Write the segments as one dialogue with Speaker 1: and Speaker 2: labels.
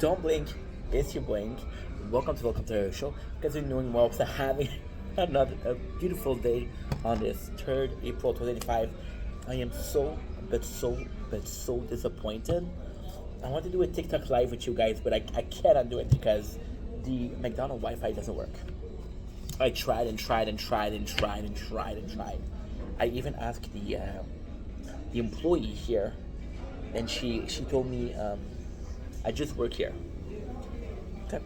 Speaker 1: don't blink, it's your blink. Welcome to our show. You guys are doing well. So having another a beautiful day on this 3rd April 2025. I am so disappointed. I want to do a TikTok live with you guys, but I cannot do it because the McDonald's Wi-Fi doesn't work. I tried and tried and tried and tried and tried and tried. I even asked the employee here, and she told me I just work here. Okay.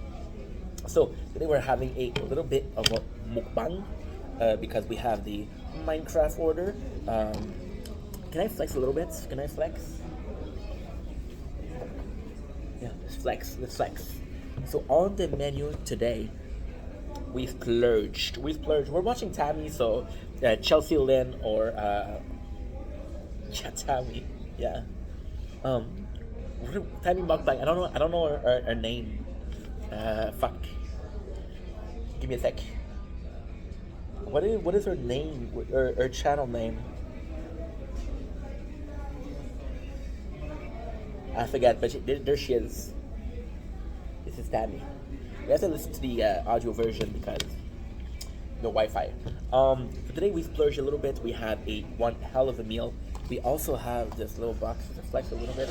Speaker 1: So today we're having a little bit of a mukbang because we have the Minecraft order. Can I flex a little bit? Can I flex? Yeah, let's flex. Let's flex. So on the menu today, we've splurged. We're watching Tammy, so Chelsea Lynn or yeah, Tammy. Yeah. Tammy mukbang. I don't know her name. Fuck. Give me a sec. What is her name? Her channel name? I forget, but there she is. This is Tammy. We have to listen to the audio version because no Wi-Fi. So today we splurged a little bit. We have one hell of a meal. We also have this little box to flex a little bit,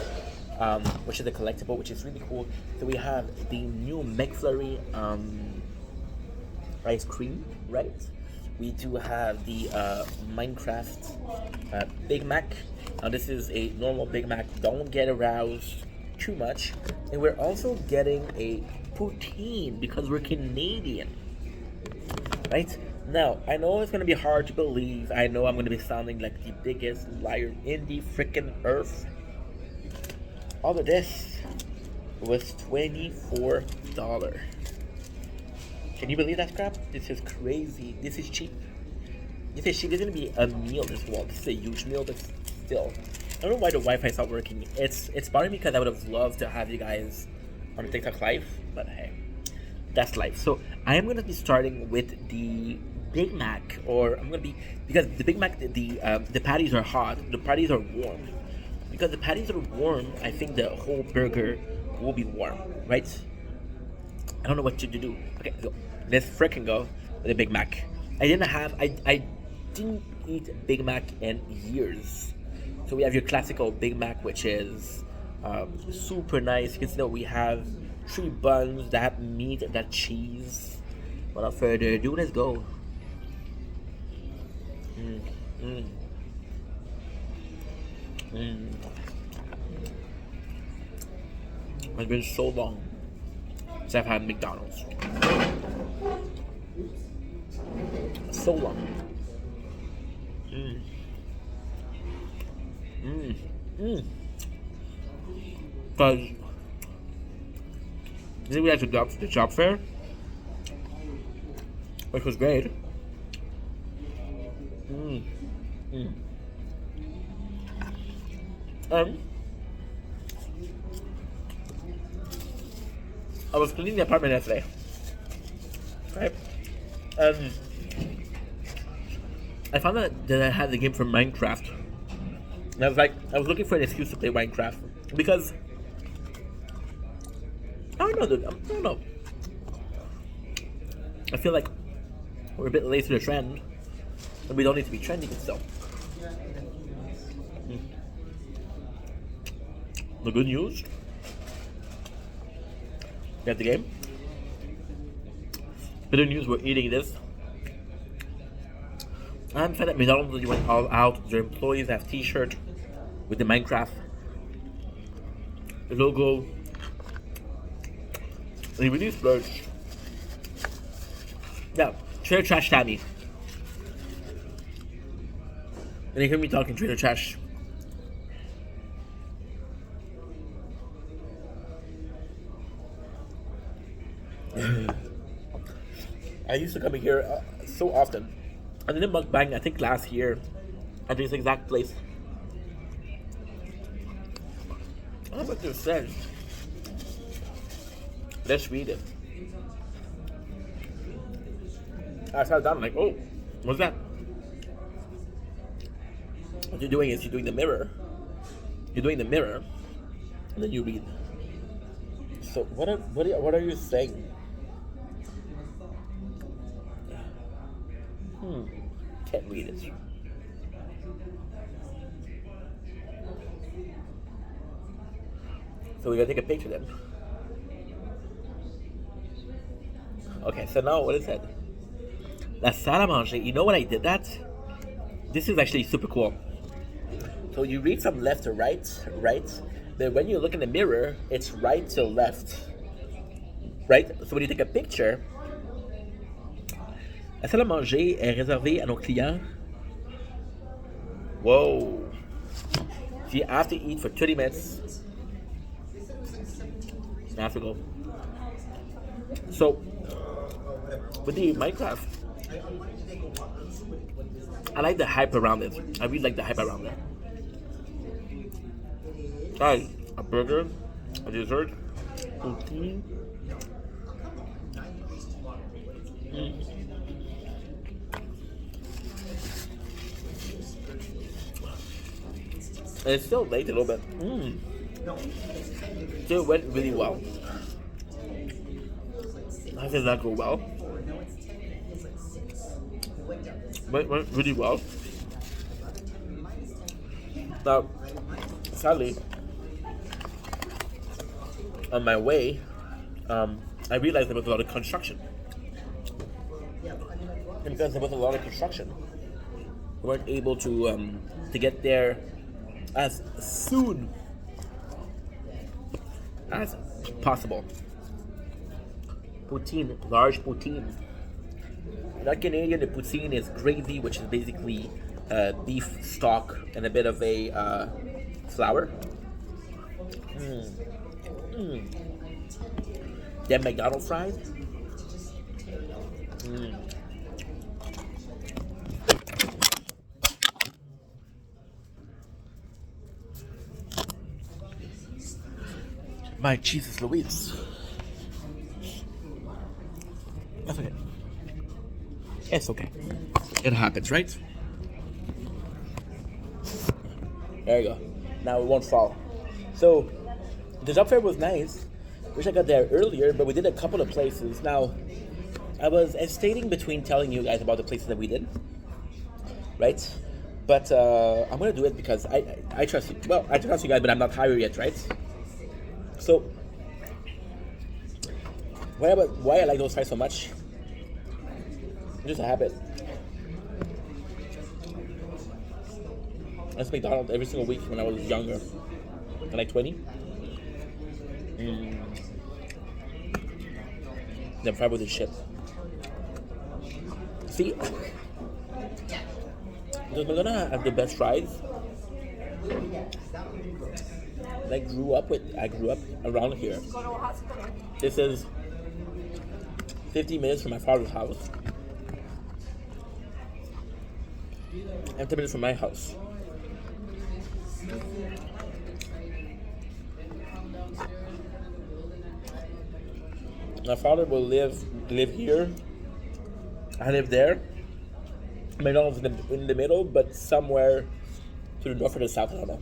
Speaker 1: which is a collectible, which is really cool. So we have the new McFlurry ice cream, right? We do have the Minecraft Big Mac. Now this is a normal Big Mac. Don't get aroused too much. And we're also getting a poutine because we're Canadian, right? Now, I know it's going to be hard to believe. I know I'm going to be sounding like the biggest liar in the freaking earth. All of this was $24. Can you believe that crap? This is crazy. This is cheap. This is cheap. This is going to be a meal this wall. This is a huge meal, but still. I don't know why the Wi-Fi is not working. It's bothering me because I would have loved to have you guys on TikTok live, but hey, that's life. So I am going to be starting with the Big Mac, or I'm going to be, because the Big Mac, the patties are hot, the patties are warm. Because the patties are warm, I think the whole burger will be warm, right? I don't know what to do. Okay, so let's freaking go with the Big Mac. I didn't eat Big Mac in years. So we have your classical Big Mac, which is super nice. You can see that we have 3 buns, that meat, that cheese. Without further ado, let's go. It's been so long since I've had McDonald's. So long. Because then we had the job fair, which was great. I was cleaning the apartment yesterday, right? And I found out that I had the game from Minecraft. And I was looking for an excuse to play Minecraft because I don't know, dude. I don't know. I feel like we're a bit late to the trend, and we don't need to be trending still. The good news, we have the game. Better news, we're eating this. I'm sad that McDonald's went all out. Their employees have t-shirt with the Minecraft logo. They really splurged. Yeah, Trader Trash Tammy. And you hear me talking Trader Trash. I used to come here so often. I did a mukbang, I think last year, at this exact place. How about this said? Let's read it. I sat down, like, oh, what's that? What you're doing is you're doing the mirror. You're doing the mirror, and then you read. So what are you saying? Can't read it. So we gotta take a picture then. Okay, so now what is it? La salle à manger. You know when I did that? This is actually super cool. So you read from left to right, right? But when you look in the mirror, it's right to left. Right? So when you take a picture, la salle à manger est réservée à nos clients. Whoa. So you have to eat for 30 minutes. I have to go. So, with the Minecraft, I like the hype around it. I really like the hype around it. Guys, a burger, a dessert, poutine. And it's still late a little bit. Still went really well. How did that go well? Went really well. Now, sadly, on my way, I realized there was a lot of construction. And because there was a lot of construction, we weren't able to get there as soon as possible. Poutine, large poutine. Not Canadian, the poutine is gravy, which is basically beef stock and a bit of a flour. Then McDonald's fries. My Jesus Louise. That's okay. It's okay. It happens, right? There you go. Now it won't fall. So, the job fair was nice. Wish I got there earlier, but we did a couple of places. Now, I was hesitating between telling you guys about the places that we did, right? But I'm gonna do it because I trust you. Well, I trust you guys, but I'm not hired yet, right? So, why I like those fries so much? It's just a habit. I used McDonald's every single week when I was younger, like 20. Then fry with the shit. See, does McDonald's have the best fries? I grew up around here. This is 50 minutes from my father's house and 10 minutes from my house. My father will live here. I live there. McDonald's in the middle, but somewhere to the north or the south, I don't know.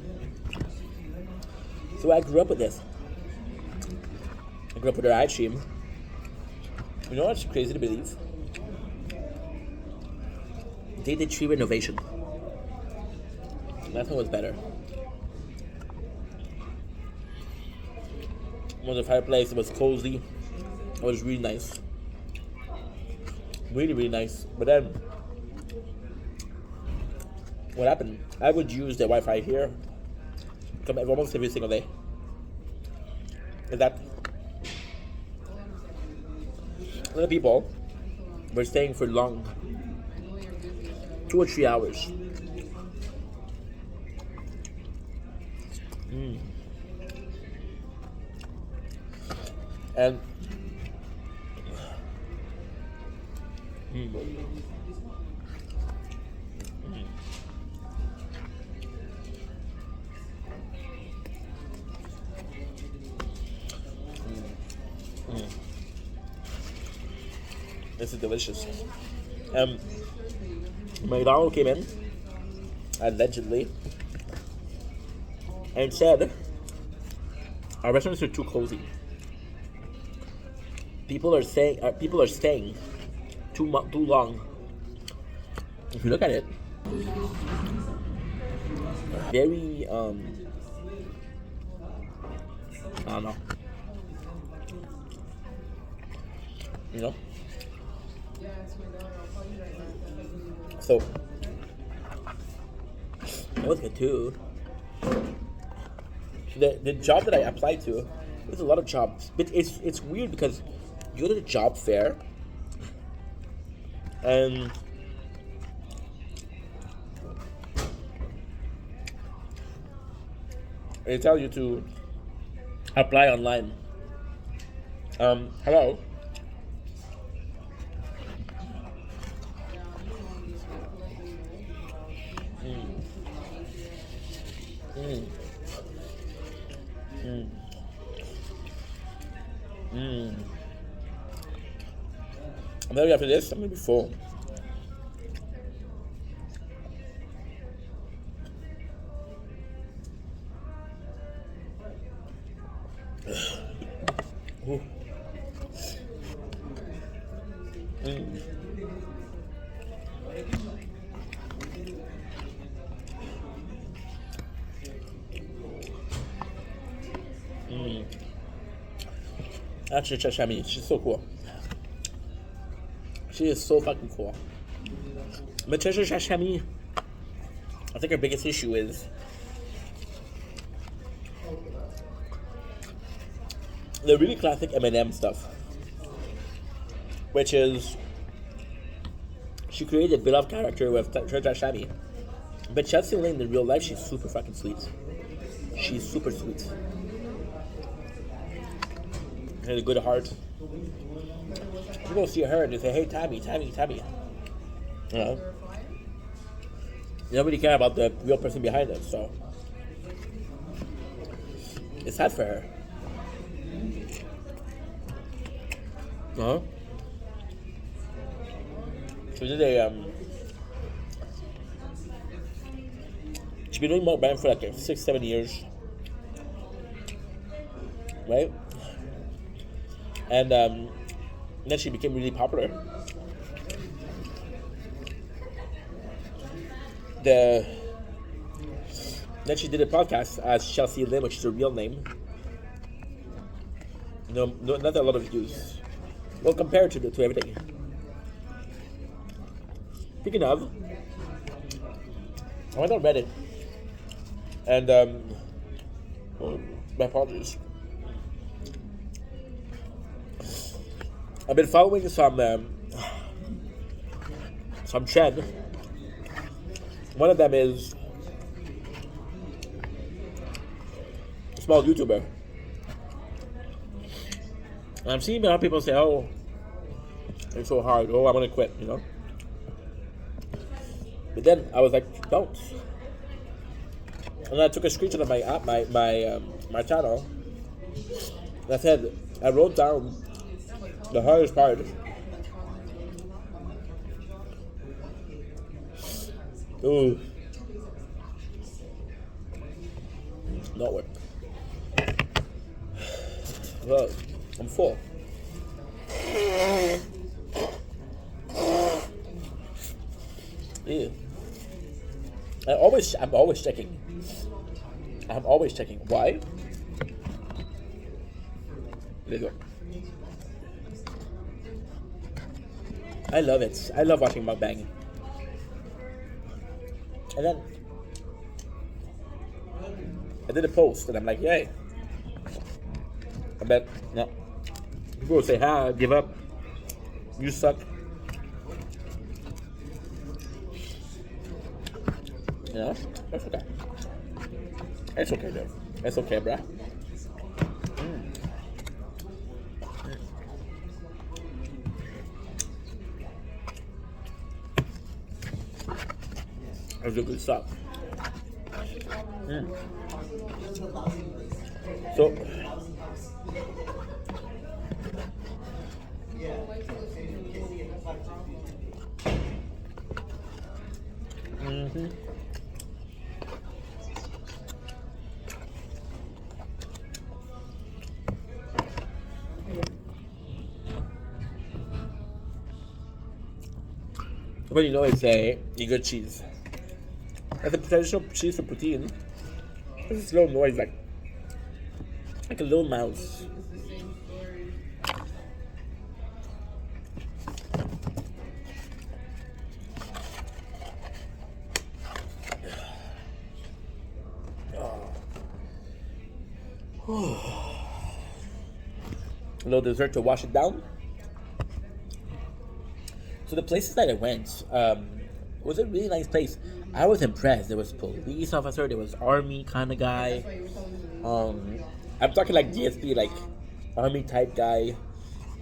Speaker 1: So I grew up with this. I grew up with their ice cream. You know what's crazy to believe? They did 3 renovations. Last one was better. It was a fireplace. It was cozy. It was really nice. Really, really nice. But then, what happened? I would use the Wi-Fi here almost every single day. Is that other people were staying for long, 2 or 3 hours. And this is delicious. McDonald's came in, allegedly, and said our restaurants are too cozy. people are staying too long. If you look at it, very I don't know, you know. So that was good too. The job that I applied to, there's a lot of jobs, but it's weird because you go to the job fair and they tell you to apply online. Hello. Mm. Mm. Mm. Maybe after this, I'm gonna be full. Ooh. Mm. Mm. Actually, Chashami, she's so cool. She is so fucking cool. But Chashami, I think her biggest issue is the really classic M&M stuff, which is she created a beloved character with Chashami, but Chelsea Lane in real life, she's super fucking sweet. She's super sweet. Has a good heart. People see her and they say, "Hey, Tammy." You know, they don't really care about the real person behind it, so it's sad for her. Uh-huh. So did she's been doing mukbang for like 6-7 years, right? And then she became really popular. Then she did a podcast as Chelsea Lynn, which is her real name. No, not a lot of views. Well, compared to everything. Speaking of, I went on Reddit, and oh, my apologies. I've been following some trend. One of them is a small YouTuber. And I'm seeing a lot of people say, "Oh, it's so hard. Oh, I'm gonna quit," you know. But then I was like, "Don't." And I took a screenshot of my app, my channel. And I said, I wrote down the hardest part. Ooh. Not work. Well, I'm full. Yeah. I'm always checking. I'm always checking. Why? There you go. I love it. I love watching mukbang. And then I did a post and I'm like, yay. I bet no. People will say, "Ha, give up. You suck." You know? That's okay. It's okay, dude. It's okay, bruh. That's a good stuff. So, But you know it's a good cheese. That's a potential cheese for protein. There's this little noise like a little mouse. A little dessert to wash it down. So the places that I went was a really nice place. I was impressed. There was police officer, there was army kind of guy. I'm talking like GSP, like army type guy,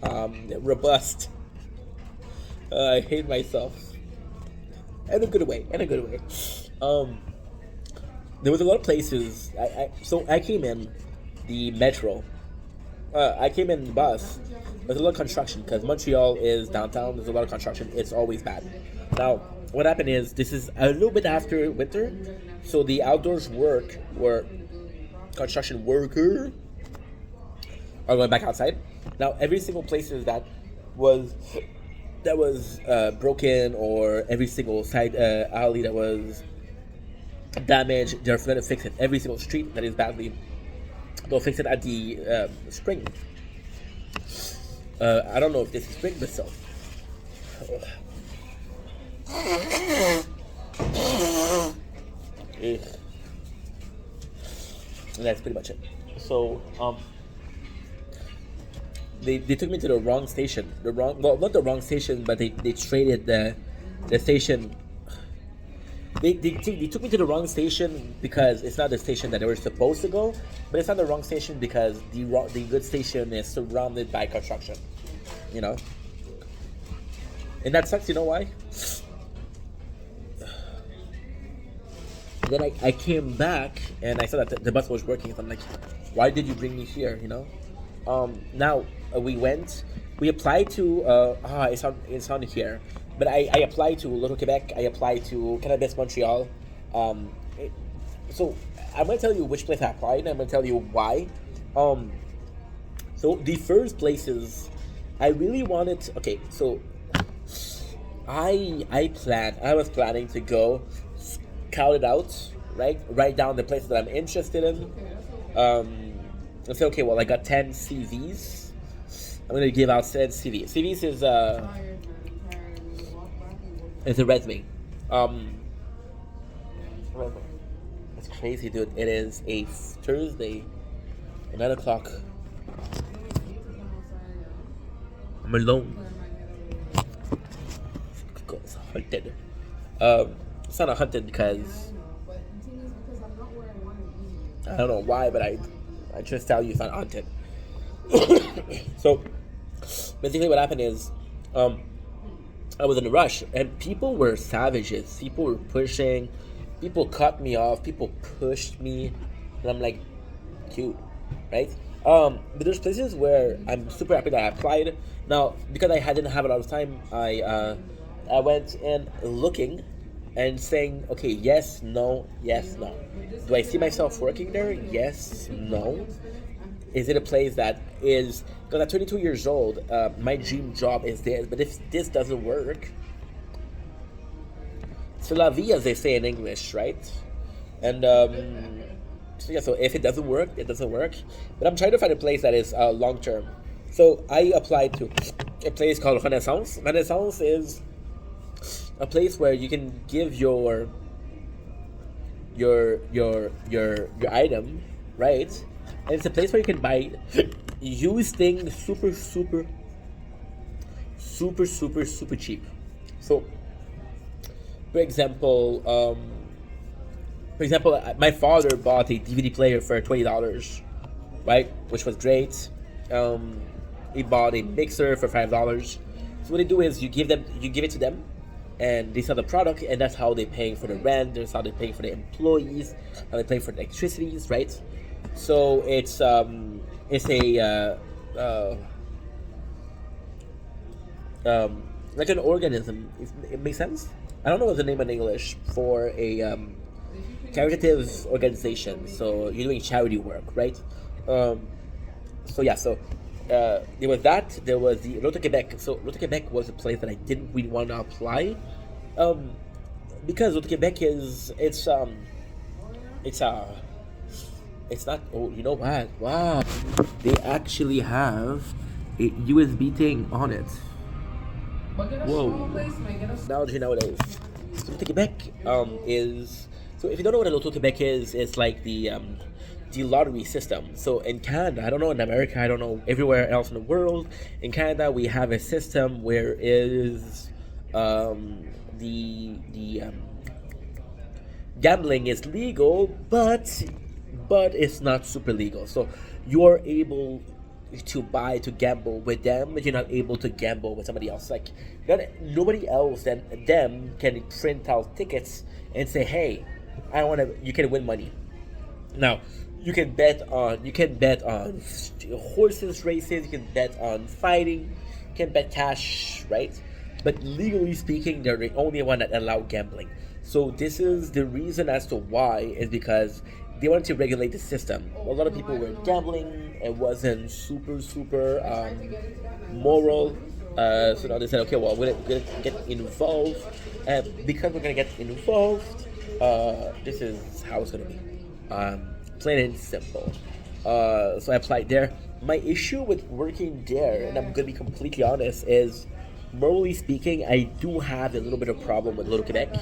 Speaker 1: robust. I hate myself in a good way. There was a lot of places. So I came in the metro. I came in the bus. There's a lot of construction because Montreal is downtown. There's a lot of construction. It's always bad. Now, what happened is this is a little bit after winter, so the outdoors work or construction worker are going back outside. Now, every single place that was broken, or every single side alley that was damaged, they're going to fix it. Every single street that is badly, they'll fix it at the spring. I don't know if this is spring, but so. And that's pretty much it. So, they took me to the wrong station. Not the wrong station, but they traded the station. They took me to the wrong station because it's not the station that they were supposed to go, but it's not the wrong station because the good station is surrounded by construction, you know. And that sucks. You know why? Then I came back and I saw that the bus was working. So I'm like, why did you bring me here? You know. Now we applied to it's on here. But I applied to Little Quebec. I applied to Cannabis Montreal. So I'm gonna tell you which place I applied, and I'm gonna tell you why. So the first places I really wanted. Okay, so I was planning to go scout it out, right? Write down the places that I'm interested in. And say, okay, well, I got 10 CVs. I'm gonna give out 10 CVs. CVs is it's a resume. It's crazy, dude. It is a Thursday, 9 o'clock. I'm alone. It's hunted. It's not a hunted because I don't know why, but I just tell you it's not hunted. So basically, what happened is, I was in a rush, and people were savages. People were pushing. People cut me off. People pushed me, and I'm like, cute, right? But there's places where I'm super happy that I applied. Now, because I didn't have a lot of time, I went in looking and saying, okay, yes, no, yes, no. Do I see myself working there? Yes, no. Is it a place that is... Because at 22 years old, my dream job is this. But if this doesn't work... C'est la vie, as they say in English, right? And, so if it doesn't work, it doesn't work. But I'm trying to find a place that is long-term. So I applied to a place called Renaissance. Renaissance is a place where you can give your item, right? And it's a place where you can buy used things super cheap. So, for example, my father bought a DVD player for $20, right? Which was great. He bought a mixer for $5. So what they do is you give it to them, and they sell the product, and that's how they're paying for the rent. That's how they're paying for the employees. How they pay for the electricities, right? So it's a like an organism. It makes sense. I don't know what's the name in English for a caritative organization. So you're doing charity work, right? There was that. There was the Roto Quebec. So Roto Quebec was a place that I didn't really want to apply Um, because what Quebec is, it's it's not. Oh, you know what? Wow, they actually have a USB thing on it. Whoa. Now you know what it is. So Loto Quebec is, so if you don't know what a Loto Quebec is, it's like the lottery system. So in Canada, I don't know in America, I don't know everywhere else in the world. In Canada, we have a system where is the gambling is legal, but it's not super legal. So you're able to buy to gamble with them, but you're not able to gamble with somebody else. Like nobody else than them can print out tickets and say, "Hey, I want to." You can win money. Now, you can bet on horses races. You can bet on fighting. You can bet cash, right? But legally speaking, they're the only one that allow gambling. So this is the reason as to why is because they wanted to regulate the system. A lot of people were gambling. It wasn't super moral. So now they said, okay, well, we're gonna get involved, and because we're gonna get involved, this is how it's gonna be. Plain and simple. So I applied there. My issue with working there, and I'm gonna be completely honest, is morally speaking, I do have a little bit of problem with Little Quebec,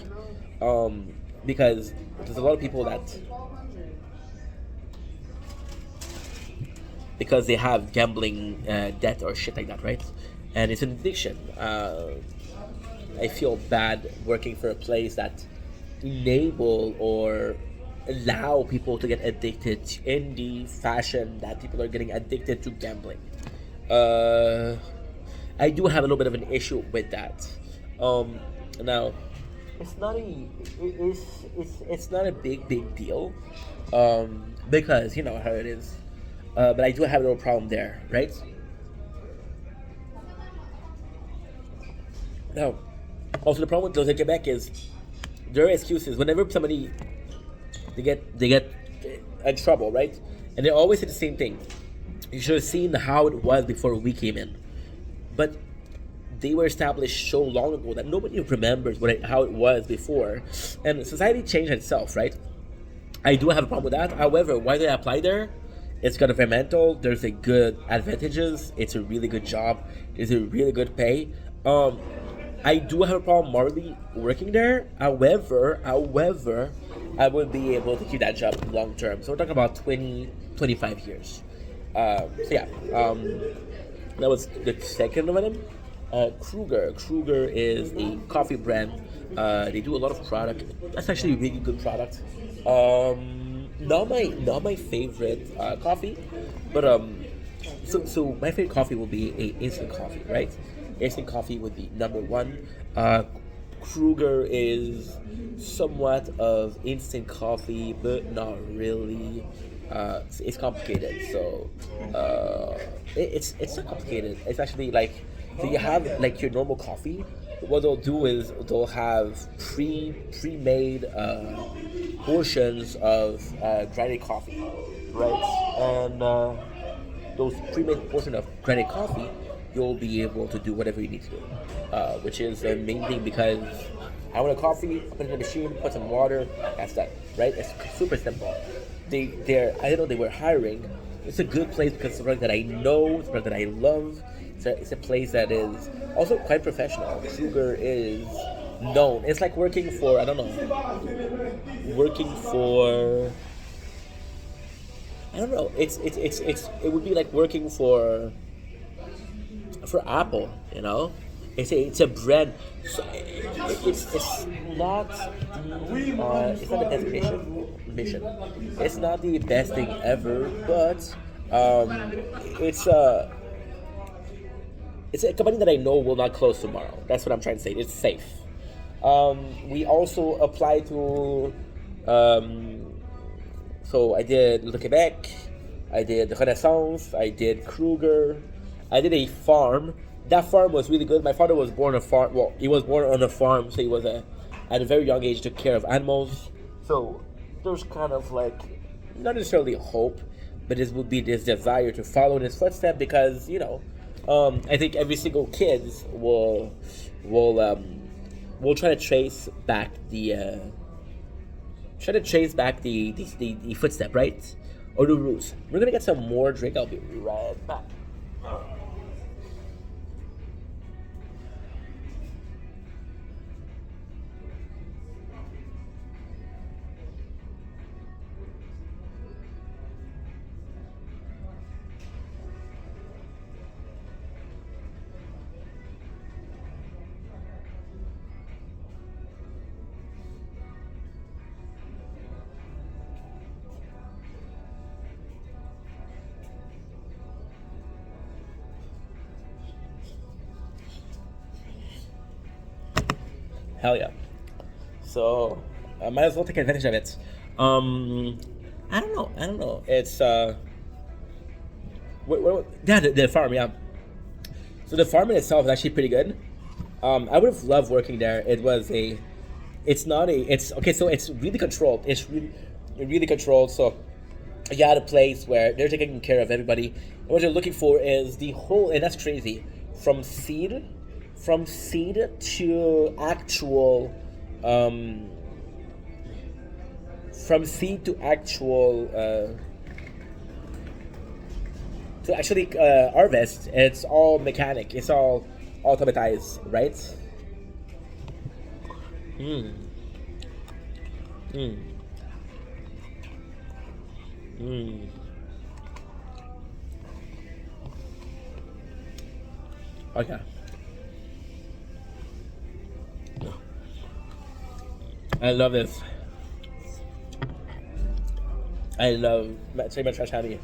Speaker 1: because there's a lot of people that because they have gambling debt or shit like that, right? And it's an addiction. I feel bad working for a place that enable or allow people to get addicted in the fashion that people are getting addicted to gambling. Uh, I do have a little bit of an issue with that. Now, it's not a it's not a big deal, because you know how it is. But I do have a little problem there, right? Now, also the problem with those in Quebec is their excuses. Whenever somebody they get in trouble, right? And they always say the same thing. You should have seen how it was before we came in, but they were established so long ago that nobody remembers how it was before, and society changed itself, right? I do have a problem with that. However, why did I apply there? It's governmental. There's a good advantages. It's a really good job. It's a really good pay. I do have a problem morally working there. However, I would be able to keep that job long term. So we're talking about 25 years. So yeah, that was the second one of them. Kruger. Kruger is a coffee brand. They do a lot of product. That's actually a really good product. Not my favorite coffee, but so my favorite coffee will be a instant coffee, right? Instant coffee would be number one. Kruger is somewhat of instant coffee, but not really. It's complicated, so it's not complicated. It's actually like, so you have like your normal coffee. What they'll do is they'll have pre-made portions of grinded coffee, right? And those pre-made portion of grinded coffee, you'll be able to do whatever you need to do, which is the main thing, because I want a coffee, put it in the machine, put some water, that's that, right? It's super simple. I didn't know they were hiring. It's a good place because it's a product that I know, it's a product that I love. It's a place that is also quite professional. Kruger is known. It's like working for, I don't know, it would be like working for Apple, you know. It's a brand. So it's not it's not the best mission. It's not the best thing ever, but it's a company that I know will not close tomorrow. That's what I'm trying to say. It's safe. We also applied to. So I did Le Quebec, I did the Renaissance, I did Kruger, I did a farm. That farm was really good. My father was born on a farm. Well, he was born on a farm, so he was at a very young age took care of animals. So there's kind of like not necessarily hope, but this would be this desire to follow in his footsteps, because I think every single kid will we'll try to trace back the the footstep, right? Or the roots. We're gonna get some more drink. I'll be right back. Hell yeah. So I might as well take advantage of it. I don't know. It's yeah, the farm, yeah. So the farm in itself is actually pretty good. I would have loved working there. It's not a, it's okay. So it's really controlled. It's really controlled. So you got a place where they're taking care of everybody. And what they're looking for is the whole, and that's crazy, from seed to actual, from seed to actual, to actually harvest. It's all mechanic. It's all automatized, right? Mm. Mm. Mm. Okay. I love this. I love so much trash having it.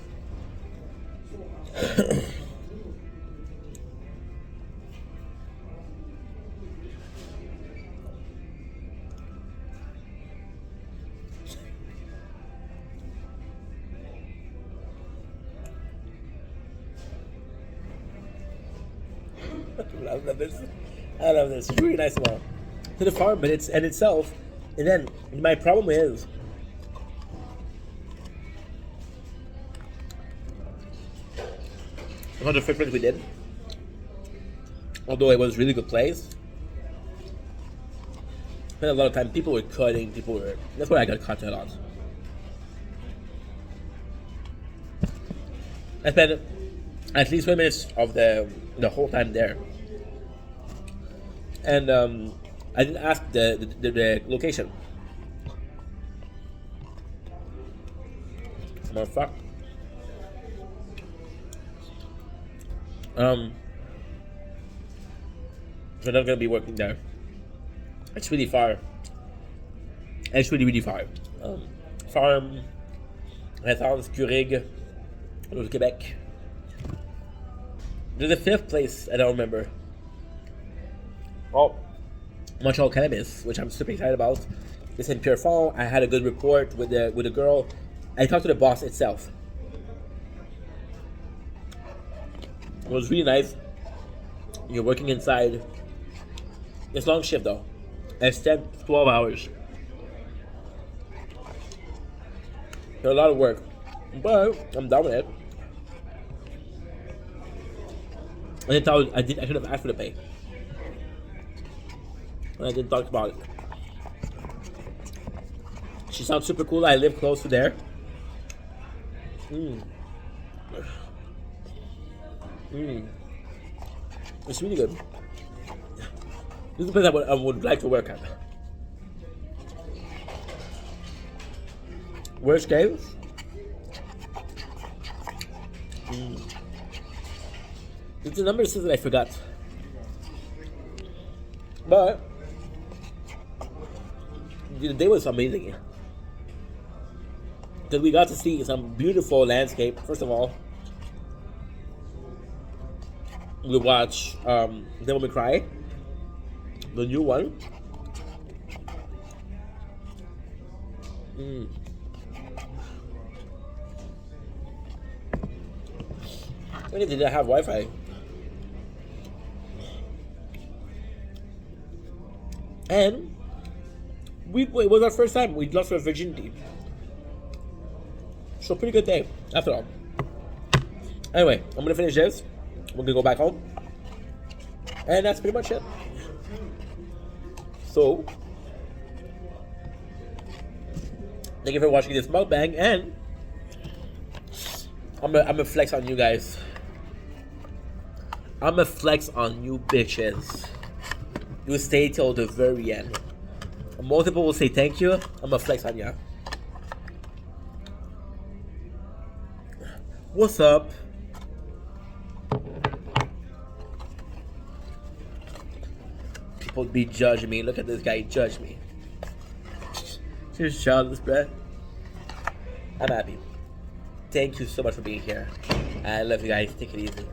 Speaker 1: I love this. I love this. It's really nice one. To the farm, but it's in itself. And then my problem is, about the footprint we did, although it was a really good place, spent a lot of time. People were cutting. That's where I got cut a lot. I spent at least 20 minutes of the whole time there, and I didn't ask the location. Motherfucker. We're not gonna be working there. It's really far. It's really far. Farm, Renaissance, Curig, Little Quebec. There's a fifth place I don't remember. Oh, Montreal Cannabis, which I'm super excited about. It's in Pierrefonds. I had a good report with the girl. I talked to the boss itself. It was really nice. You're working inside. It's long shift though. It's 10, 12 hours. There's a lot of work, but I'm done with it. I should have asked for the pay. I didn't talk about it. She sounds super cool. I live close to there. It's really good. This is the place I would like to work at. Worst case? It's a number of things that I forgot. But the day was amazing. Because we got to see some beautiful landscape. First of all, we watched Devil May Cry, the new one. I didn't have Wi-Fi. And it was our first time. We lost our virginity. So pretty good day, after all. Anyway, I'm gonna finish this. We're gonna go back home. And that's pretty much it. So, thank you for watching this mukbang, and I'm gonna flex on you guys. I'm gonna flex on you bitches. You stay till the very end. Most people will say thank you. I'm gonna flex on ya. What's up? People be judging me. Look at this guy judge me. Just childless, bruh. I'm happy. Thank you so much for being here. I love you guys. Take it easy.